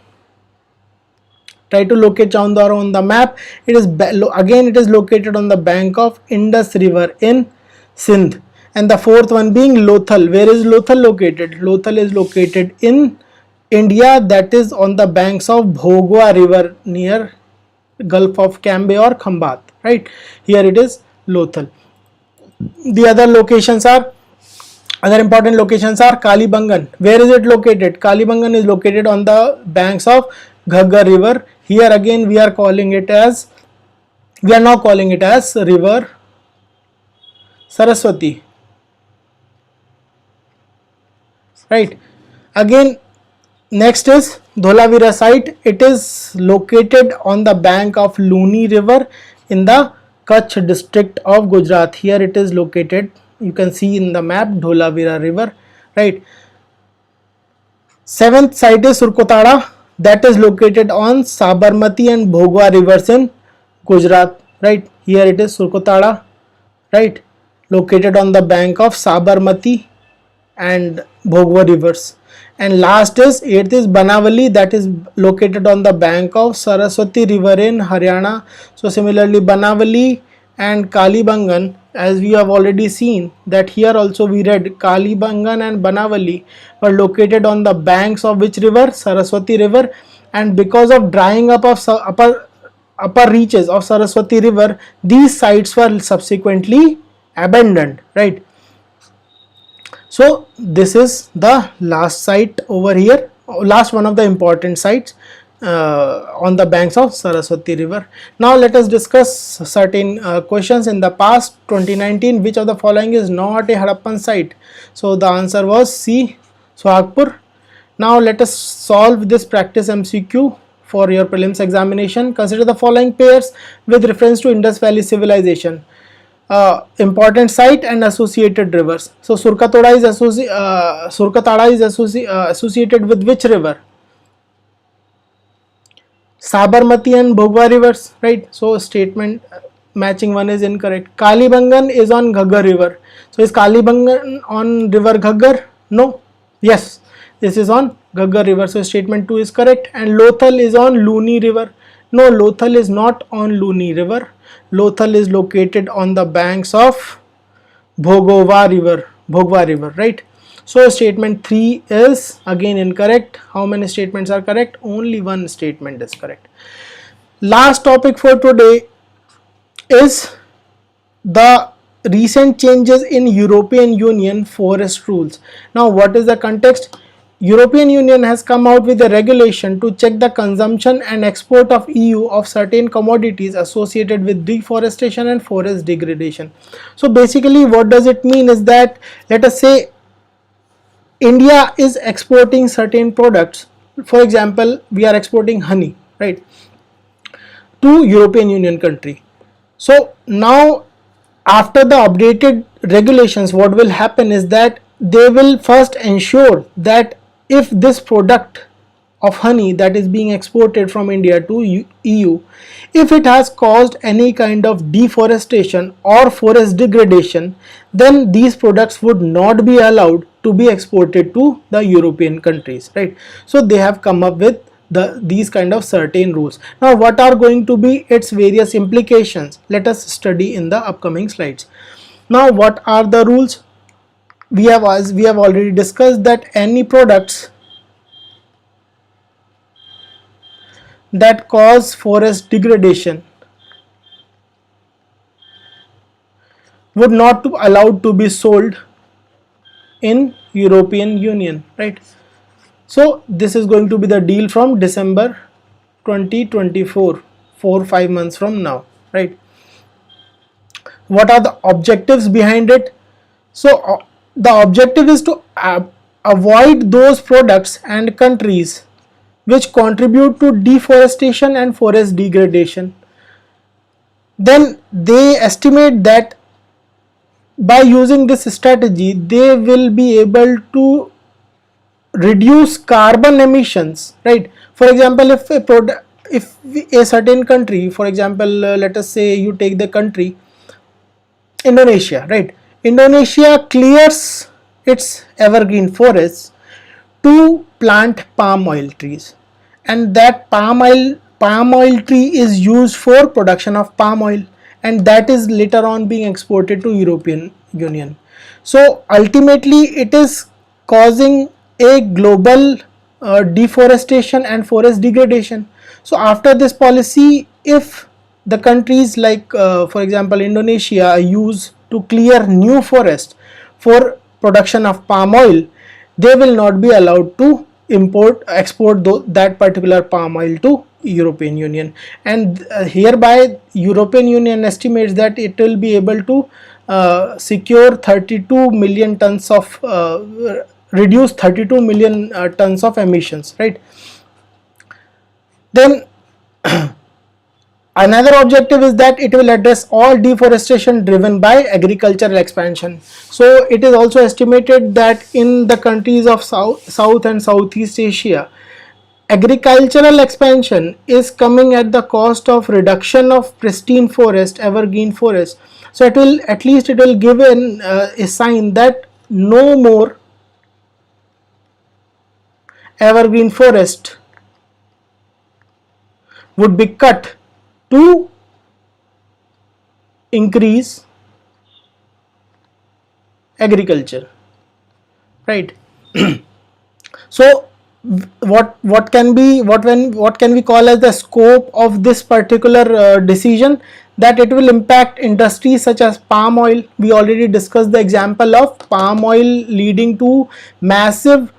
Try to locate Chaundaro on the map. It is again, it is located on the bank of Indus river in Sindh. And the fourth one being Lothal. Where is Lothal located? Lothal is located in India, that is on the banks of Bhogwa river near Gulf of Cambay or Khambat, right? Here it is Lothal. The other locations are, other important locations are Kalibangan. Where is it located? Kalibangan is located on the banks of Ghaggar river. Here again we are calling it as, we are now calling it as river Saraswati, right? Again, next is Dholavira site. It is located on the bank of Luni river in the Kutch district of Gujarat. Here it is located, you can see in the map Dholavira river, right? Seventh site is Surkotara, that is located on Sabarmati and Bhogwa rivers in Gujarat, right? Here it is Surkotara, right? Located on the bank of Sabarmati and Bhogwa rivers. And last is, eighth is Banavali, that is located on the bank of Saraswati river in Haryana. So similarly Banavali and Kalibangan, as we have already seen that here also we read Kalibangan and Banavali were located on the banks of which river? Saraswati river. And because of drying up of upper reaches of Saraswati river, these sites were subsequently abandoned, right? So this is the last site over here, last one of the important sites on the banks of Saraswati river. Now let us discuss certain questions. In the past 2019, which of the following is not a Harappan site? So the answer was C, Sohagpur. Now let us solve this practice MCQ for your prelims examination. Consider the following pairs with reference to Indus Valley civilization. Important site and associated rivers. So Surkatada is associated with which river? Sabarmati and Bhogwa rivers, right? So statement matching one is incorrect. Kalibangan is on Ghaggar river. So is Kalibangan on river Ghaggar? No. Yes, this is on Ghaggar river. So statement 2 is correct. And Lothal is on Luni river. No, Lothal is not on Luni river. Lothal is located on the banks of Bhogwa river, right? So statement 3 is again incorrect. How many statements are correct? Only one statement is correct. Last topic for today is the recent changes in European Union forest rules. Now what is the context? European Union has come out with a regulation to check the consumption and export of EU of certain commodities associated with deforestation and forest degradation. So basically what does it mean is that, let us say India is exporting certain products. For example, we are exporting honey, right, to European Union country. So now after the updated regulations, what will happen is that they will first ensure that if this product of honey that is being exported from India to EU, if it has caused any kind of deforestation or forest degradation, then these products would not be allowed to be exported to the European countries, right? So they have come up with these kind of certain rules. Now what are going to be its various implications? Let us study in the upcoming slides. Now what are the rules? We have already discussed that any products that cause forest degradation would not be allowed to be sold in European Union, right? So this is going to be the deal from December 2024, 4-5 months from now, right? What are the objectives behind it? So the objective is to avoid those products and countries which contribute to deforestation and forest degradation. Then they estimate that by using this strategy, they will be able to reduce carbon emissions, right? For example, if a certain country, for example, let us say you take the country Indonesia, right? Indonesia clears its evergreen forests to plant palm oil trees, and that palm oil tree is used for production of palm oil, and that is later on being exported to European Union. So ultimately it is causing a global deforestation and forest degradation. So after this policy, if the countries like for example Indonesia use to clear new forest for production of palm oil, they will not be allowed to export that particular palm oil to European Union, and hereby European Union estimates that it will be able to secure 32 million tons of reduce 32 million tons of emissions, right? Then another objective is that it will address all deforestation driven by agricultural expansion. So it is also estimated that in the countries of South and Southeast Asia, agricultural expansion is coming at the cost of reduction of pristine forest, evergreen forest. So it will, at least it will give a sign that no more evergreen forest would be cut to increase agriculture, right? So what can we call as the scope of this particular decision? That it will impact industries such as palm oil. We already discussed the example of palm oil leading to massive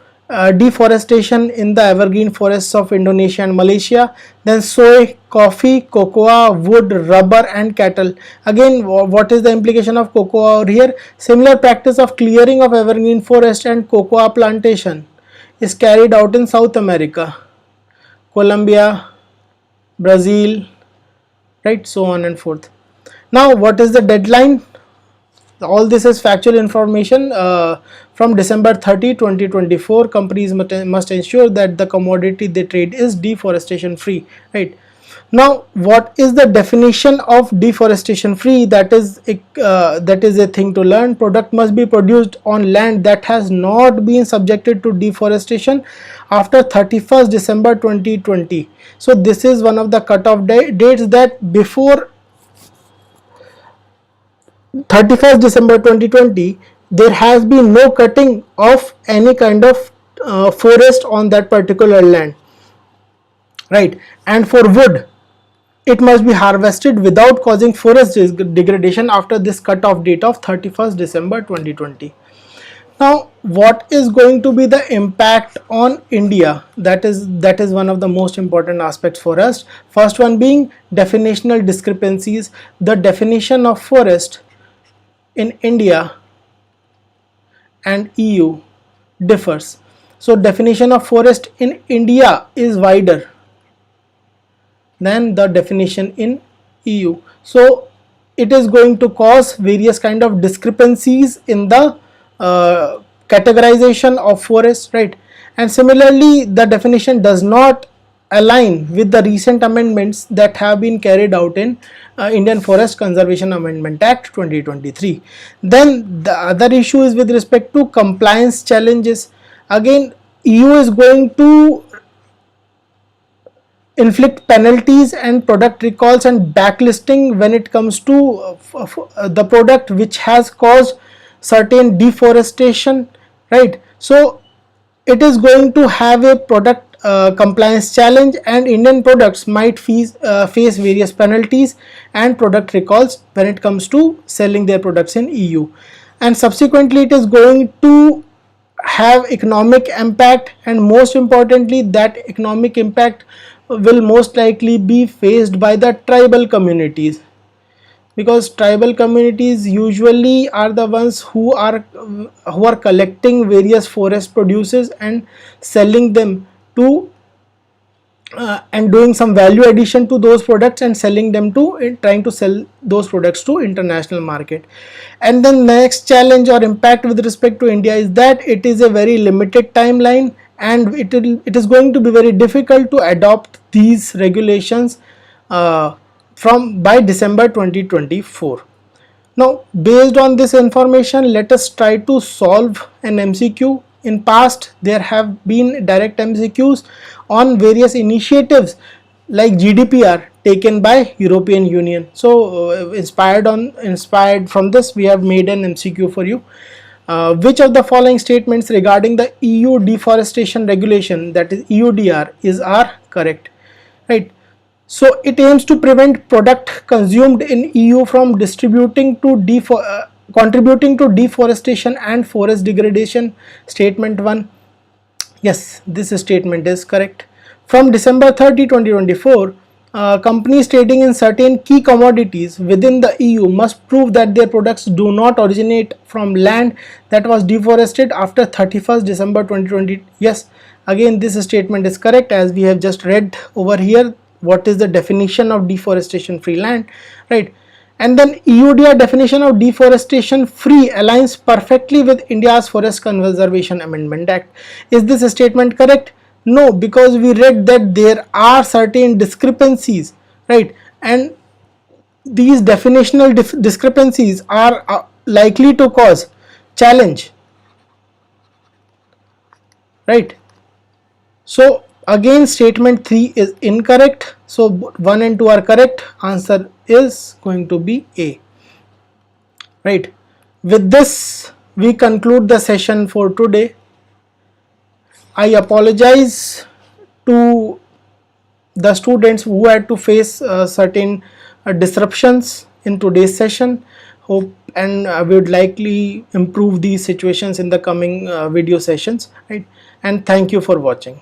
deforestation in the evergreen forests of Indonesia and Malaysia. Then soy, coffee, cocoa, wood, rubber and cattle. Again, what is the implication of cocoa over here? Similar practice of clearing of evergreen forest and cocoa plantation is carried out in South America, Colombia, Brazil, right, so on and forth. Now what is the deadline? All this is factual information. From December 30, 2024, companies must ensure that the commodity they trade is deforestation free, right? Now what is the definition of deforestation free? That is a thing to learn. Product must be produced on land that has not been subjected to deforestation after 31st December 2020. So this is one of the cutoff dates, that before 31st December 2020 there has been no cutting of any kind of forest on that particular land, right? And for wood, it must be harvested without causing forest degradation after this cutoff date of 31st December 2020. Now what is going to be the impact on India? That is one of the most important aspects for us. First one being definitional discrepancies. The definition of forest in India and EU differs. So definition of forest in India is wider than the definition in EU. So it is going to cause various kind of discrepancies in the categorization of forest, right? And similarly, the definition does not align with the recent amendments that have been carried out in Indian Forest Conservation Amendment Act 2023. Then the other issue is with respect to compliance challenges. Again, EU is going to inflict penalties and product recalls and backlisting when it comes to the product which has caused certain deforestation, right? So it is going to have a product compliance challenge, and Indian products might face various penalties and product recalls when it comes to selling their products in EU. And subsequently it is going to have economic impact, and most importantly that economic impact will most likely be faced by the tribal communities, because tribal communities usually are the ones who are collecting various forest produces and selling them to and doing some value addition to those products and selling them to trying to sell those products to international market. And then next challenge or impact with respect to India is that it is a very limited timeline, and it is going to be very difficult to adopt these regulations by December 2024. Now based on this information, let us try to solve an MCQ. In past there have been direct MCQs on various initiatives like GDPR taken by European Union. So inspired from this, we have made an MCQ for you. Which of the following statements regarding the EU deforestation regulation, that is EUDR, are correct, right? So it aims to prevent product consumed in EU from contributing to deforestation and forest degradation. Statement 1, yes, this statement is correct. From December 30, 2024, companies trading in certain key commodities within the EU must prove that their products do not originate from land that was deforested after 31st December 2020. Yes, again this statement is correct, as we have just read over here what is the definition of deforestation free land, right? And then EUDR definition of deforestation free aligns perfectly with India's Forest Conservation Amendment Act. Is this statement correct? No, because we read that there are certain discrepancies, right? And these definitional discrepancies are likely to cause challenge, right? So again statement 3 is incorrect. So 1 and 2 are correct. Answer is going to be A, right? With this we conclude the session for today. I apologize to the students who had to face certain disruptions in today's session. Hope and we would likely improve these situations in the coming video sessions, right? And thank you for watching.